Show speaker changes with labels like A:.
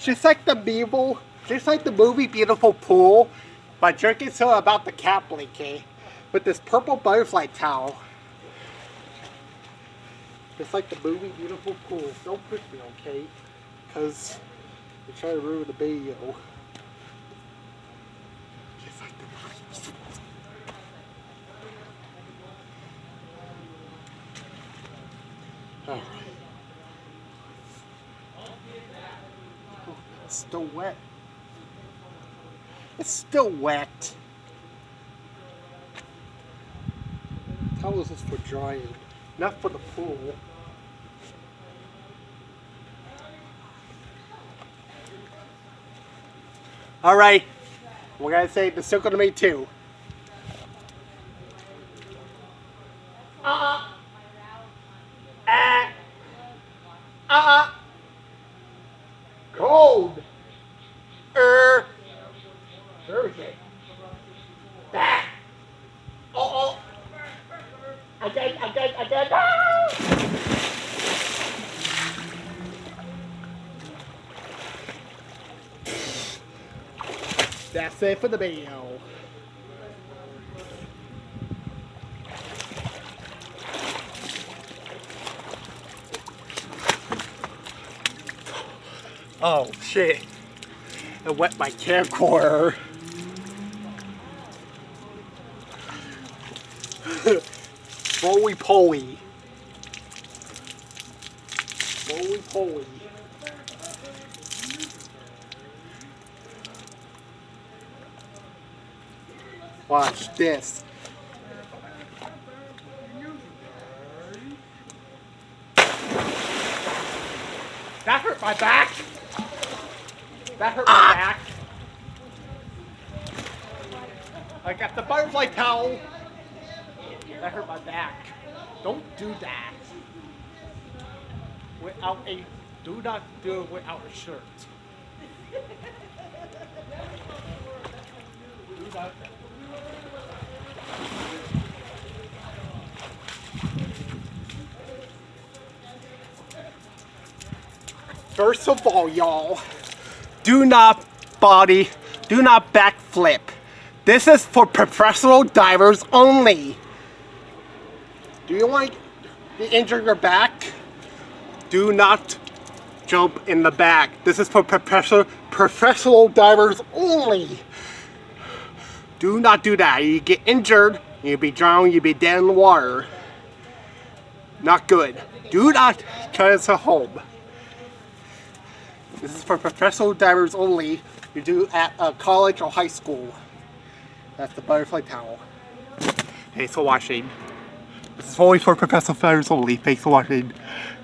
A: just like the movie Beautiful Pool, but drinking soda about the cat blanket with this purple butterfly towel. Just like the movie Beautiful Pool. Don't push me, okay? Because you're trying to ruin the video. Just like the movie. Alright. Oh, it's still wet. It's still wet. Towel is just for drying, not for the pool. Alright, we're gonna say the circle to me too. Cold. Thursday. Back. Oh. Again. That's it for the video. Oh shit. It wet my camcorder. Roly poly. Roly poly. Watch this. That hurt my back. That hurt my back. I got the butterfly towel. That hurt my back. Don't do that. Do not do it without a shirt. Do not. First of all, y'all, do not backflip. This is for professional divers only. Do you want to injure your back? Do not jump in the back. This is for professional divers only. Do not do that. You get injured, you'll be drowned, you'll be dead in the water. Not good. Do not try this at home. This is for professional divers only. You do at college or high school. That's the butterfly towel. Thanks for watching. This is only for professional divers only. Thanks for watching.